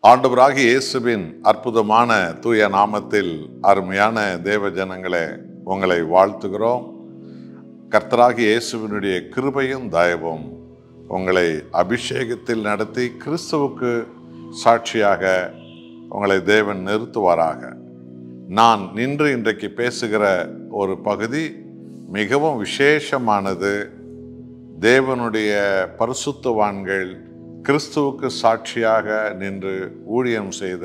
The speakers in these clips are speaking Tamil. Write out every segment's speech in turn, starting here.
ஆண்டவராகிய இயேசுவின் அற்புதமான தூய நாமத்தில் அருமையான தேவ ஜனங்களே, உங்களை வாழ்த்துகிறோம். கர்த்தராகிய இயேசுவினுடைய கிருபையும் தயவும் உங்களை அபிஷேகத்தில் நடத்தி கிறிஸ்துவுக்கு சாட்சியாக உங்களை தேவன் நிறுத்துவாராக. நான் நின்று இன்றைக்கு பேசுகிற ஒரு பகுதி மிகவும் விசேஷமானது. தேவனுடைய பரிசுத்தவான்கள் கிறிஸ்துவுக்கு சாட்சியாக நின்று ஊழியம் செய்த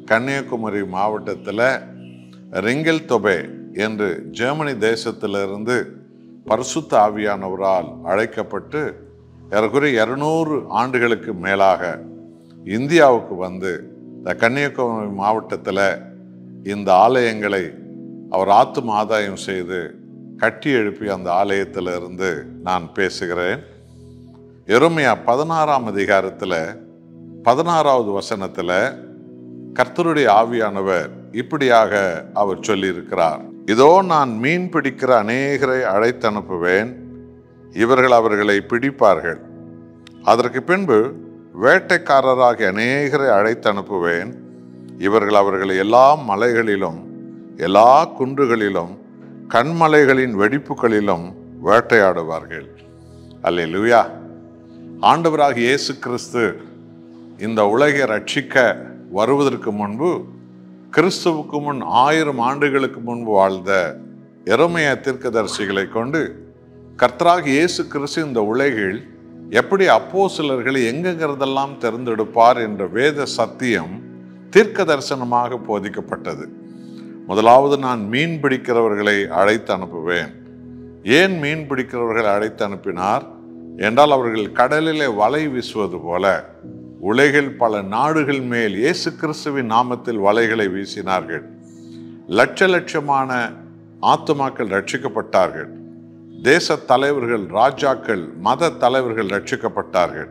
கன்னியாகுமரி மாவட்டத்தில் ரிங்கல்தொபே என்று ஜெர்மனி தேசத்திலிருந்து பரிசுத்த ஆவியானவரால் அழைக்கப்பட்டு ஏறக்குறைய 200 ஆண்டுகளுக்கு மேலாக இந்தியாவுக்கு வந்து இந்த கன்னியாகுமரி மாவட்டத்தில் இந்த ஆலயங்களை அவர் ஆத்தும ஆதாயம் செய்து கட்டி எழுப்பி அந்த ஆலயத்திலிருந்து நான் பேசுகிறேன். எரேமியா 16ஆம் அதிகாரத்தில் 16வது வசனத்தில் கர்த்தருடைய ஆவியானவர் இப்படியாக அவர் சொல்லியிருக்கிறார். இதோ நான் மீன் பிடிக்கிற அநேகரை அழைத்து அனுப்புவேன், இவர்கள் அவர்களை பிடிப்பார்கள். அதற்கு பின்பு வேட்டைக்காரராகிய அநேகரை அழைத்து அனுப்புவேன், இவர்கள் அவர்களை எல்லா மலைகளிலும் எல்லா குன்றுகளிலும் கண்மலைகளின் வெடிப்புகளிலும் வேட்டையாடுவார்கள். அல்லேலூயா. ஆண்டவராகிய இயேசு கிறிஸ்து இந்த உலகை ரட்சிக்க வருவதற்கு முன்பு, கிறிஸ்துவுக்கு முன் 1000 ஆண்டுகளுக்கு முன்பு வாழ்ந்த எரேமியா தீர்க்கதரிசிகளை கொண்டு கர்த்தராகிய இயேசு கிறிஸ்து இந்த உலகில் எப்படி அப்போஸ்தலர்களை எங்கெங்கிறதெல்லாம் தேர்ந்தெடுப்பார் என்ற வேத சத்தியம் தீர்க்க தரிசனமாக போதிக்கப்பட்டது. முதலாவது, நான் மீன் பிடிக்கிறவர்களை அழைத்து அனுப்புவேன். ஏன் மீன் பிடிக்கிறவர்களை அழைத்து அனுப்பினார் என்றால், அவர்கள் கடலிலே வலை வீசுவது போல உலகில் பல நாடுகள் மேல் இயேசு கிறிஸ்துவின் நாமத்தில் வலைகளை வீசினார்கள். லட்சமான ஆத்துமாக்கள் ரட்சிக்கப்பட்டார்கள். தேச தலைவர்கள், ராஜாக்கள், மத தலைவர்கள் ரட்சிக்கப்பட்டார்கள்.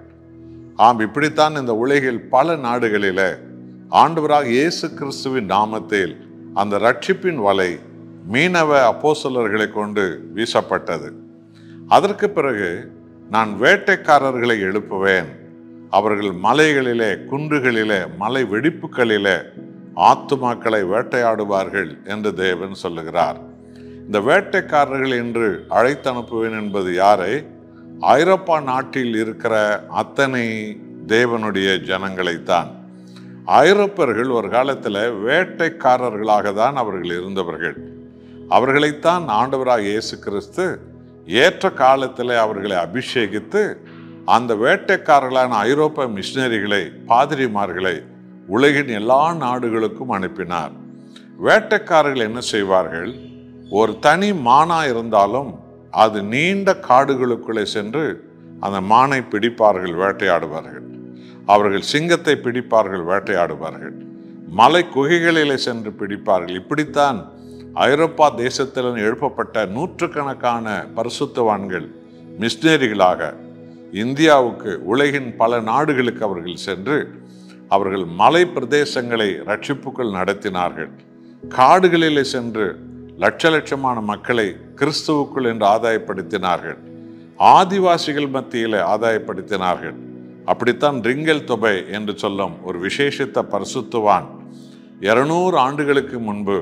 இப்படித்தான் இந்த உலகில் பல நாடுகளில் ஆண்டவராக இயேசு கிறிஸ்துவின் நாமத்தில் அந்த ரட்சிப்பின் வலை மீனவ அப்போஸ்தலர்களை கொண்டு வீசப்பட்டது. அதற்கு பிறகு நான் வேட்டைக்காரர்களை எழுப்புவேன், அவர்கள் மலைகளிலே, குன்றுகளிலே, மலை வெடிப்புகளிலே ஆத்துமாக்களை வேட்டையாடுவார்கள் என்று தேவன் சொல்லுகிறார். இந்த வேட்டைக்காரர்கள் என்று அழைத்து அனுப்புவேன் என்பது யாரை? ஐரோப்பா நாட்டில் இருக்கிற அத்தனை தேவனுடைய ஜனங்களைத்தான். ஐரோப்பர்கள் ஒரு காலத்தில் வேட்டைக்காரர்களாக தான் அவர்கள் இருந்தவர்கள். அவர்களைத்தான் ஆண்டவராக இயேசு கிறிஸ்து ஏற்ற காலத்தில் அவர்களை அபிஷேகித்து அந்த வேட்டைக்காரர்களான ஐரோப்பா மிஷினரிகளை, பாதிரிமார்களை உலகின் எல்லா நாடுகளுக்கும் அனுப்பினார். வேட்டைக்காரர்கள் என்ன செய்வார்கள்? ஒரு தனி மானா இருந்தாலும் அது நீண்ட காடுகளுக்குள்ளே சென்று அந்த மானை பிடிப்பார்கள், வேட்டையாடுவார்கள். அவர்கள் சிங்கத்தை பிடிப்பார்கள், வேட்டையாடுவார்கள். மலை குகைகளிலே சென்று பிடிப்பார்கள். இப்படித்தான் ஐரோப்பா தேசத்தில் எழுப்பப்பட்ட நூற்றுக்கணக்கான பரிசுத்தவான்கள் மிஷினரிகளாக இந்தியாவுக்கு, உலகின் பல நாடுகளுக்கு அவர்கள் சென்று அவர்கள் மலை பிரதேசங்களை ரட்சிப்புகள் நடத்தினார்கள். காடுகளிலே சென்று லட்சமான மக்களை கிறிஸ்துவுக்குள் என்று ஆதாயப்படுத்தினார்கள். ஆதிவாசிகள் மத்தியில் ஆதாயப்படுத்தினார்கள். அப்படித்தான் ரிங்கல்தொபே என்று சொல்லும் ஒரு விசேஷித்த பரிசுத்தவான் 200 ஆண்டுகளுக்கு முன்பு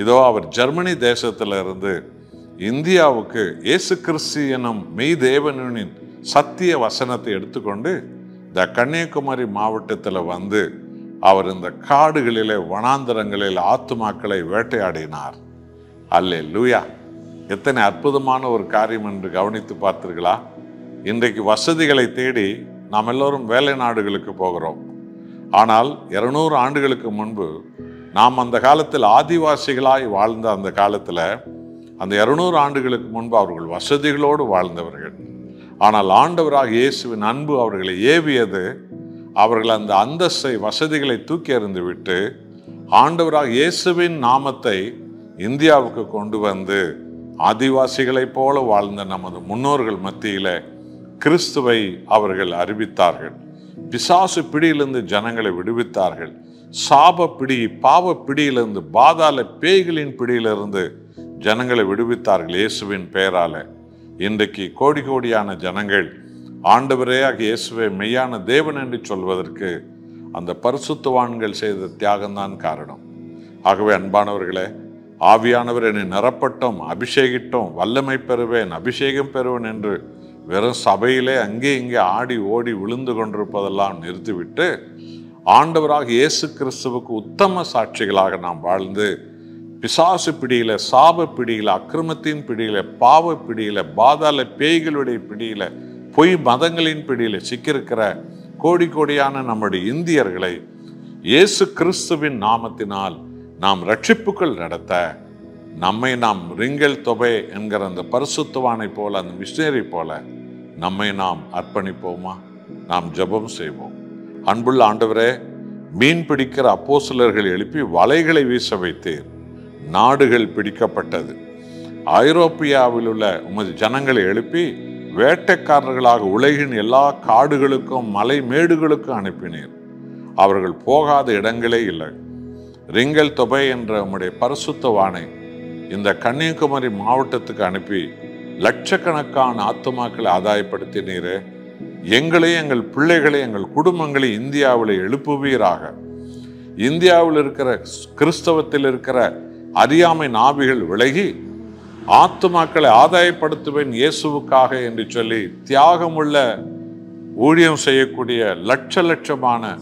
இதோ அவர் ஜெர்மனி தேசத்திலிருந்து இந்தியாவுக்கு இயேசு கிறிஸ்து எனும் மெய் தேவனின் சத்திய வசனத்தை எடுத்துக்கொண்டு இந்த கன்னியாகுமரி மாவட்டத்தில் வந்து அவர் இந்த காடுகளிலே, வனாந்தரங்களில் ஆத்துமாக்களை வேட்டையாடினார். அல்லேலூயா. எத்தனை அற்புதமான ஒரு காரியம் என்று கவனித்து பார்த்தீர்களா? இன்றைக்கு வசதிகளை தேடி நாம் எல்லோரும் வேலை நாடுகளுக்கு போகிறோம். ஆனால் 200 ஆண்டுகளுக்கு முன்பு நாம் அந்த காலத்தில் ஆதிவாசிகளாய் வாழ்ந்த அந்த காலத்தில், அந்த 200 ஆண்டுகளுக்கு முன்பு அவர்கள் வசதிகளோடு வாழ்ந்தவர்கள். ஆனால் ஆண்டவராக இயேசுவின் அன்பு அவர்களை ஏவியது. அவர்கள் அந்த அந்தஸ்தை, வசதிகளை தூக்கி எறிந்து விட்டு ஆண்டவராக இயேசுவின் நாமத்தை இந்தியாவுக்கு கொண்டு வந்து ஆதிவாசிகளைப் போல வாழ்ந்த நமது முன்னோர்கள் மத்தியில் கிறிஸ்துவை அவர்கள் அறிவித்தார்கள். பிசாசு பிடியிலிருந்து ஜனங்களை விடுவித்தார்கள். சாப பிடி, பாவ பிடியிலிருந்து, பாதாள பேய்களின் பிடியிலிருந்து ஜனங்களை விடுவித்தார்கள் இயேசுவின் பெயரால. இன்றைக்கு கோடி கோடியான ஜனங்கள் ஆண்டவரே இயேசுவே மெய்யான தேவன் என்று சொல்வதற்கு அந்த பரிசுத்தவான்கள் செய்த தியாகம்தான் காரணம். ஆகவே அன்பானவர்களே, ஆவியானவர் என்னை நிரப்பட்டும், அபிஷேகிட்டும், வல்லமை பெறுவேன், அபிஷேகம் பெறுவேன் என்று வெறும் சபையிலே அங்கே இங்கே ஆடி ஓடி விழுந்து கொண்டிருப்பதெல்லாம் நிறுத்திவிட்டு, ஆண்டவராக இயேசு கிறிஸ்துவுக்கு உத்தம சாட்சிகளாக நாம் வாழ்ந்து, பிசாசு பிடியில, சாப பிடியில, அக்கிரமத்தின் பிடியில, பாவ பிடியில, பாதாள பேய்களுடைய பிடியில, பொய் மதங்களின் பிடியில சிக்கியிருக்கிற கோடி கோடியான நம்முடைய இந்தியர்களை இயேசு கிறிஸ்துவின் நாமத்தினால் நாம் ரட்சிப்புகள் நடத்த நம்மை நாம் ரிங்கல் தொபே என்கிற அந்த பரிசுத்தவானை போல, அந்த மிஷனரி போல நம்மை நாம் அர்ப்பணிப்போமா? நாம் ஜெபம் செய்வோம். அன்புள்ள ஆண்டவரே, மீன் பிடிக்கிற அப்போஸ்தலர்கள் எழுப்பி வலைகளை வீச வைத்தீர். நாடுகள் பிடிக்கப்பட்டது. ஐரோப்பியாவில் உள்ள உமது ஜனங்களை எழுப்பி வேட்டைக்காரர்களாக உலகின் எல்லா காடுகளுக்கும் மலை மேடுகளுக்கும் அனுப்பினீர். அவர்கள் போகாத இடங்களே இல்லை. ரிங்கல் தொபை என்ற உம்முடைய பரிசுத்தவானை இந்த கன்னியாகுமரி மாவட்டத்துக்கு அனுப்பி லட்சக்கணக்கான ஆத்துமாக்களை ஆதாயப்படுத்தினீரே. எங்களையும் எங்கள் பிள்ளைகளை, எங்கள் குடும்பங்களை இந்தியாவில் எழுப்புவீராக. இந்தியாவில் இருக்கிற கிறிஸ்தவத்தில் இருக்கிற அறியாமை நாவிகள் விலகி ஆத்துமாக்களை ஆதாயப்படுத்துவேன் இயேசுவுக்காக என்று சொல்லி தியாகமுள்ள ஊழியம் செய்யக்கூடிய லட்சமான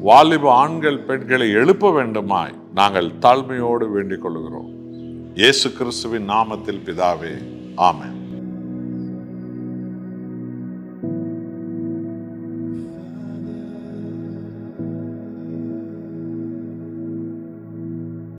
வாலிப ஆண்கள் பெண்களை எழுப்ப வேண்டுமாய் நாங்கள் தாழ்மையோடு வேண்டிக் கொள்கிறோம். இயேசு கிறிஸ்துவின் நாமத்தில் பிதாவே, ஆமென்.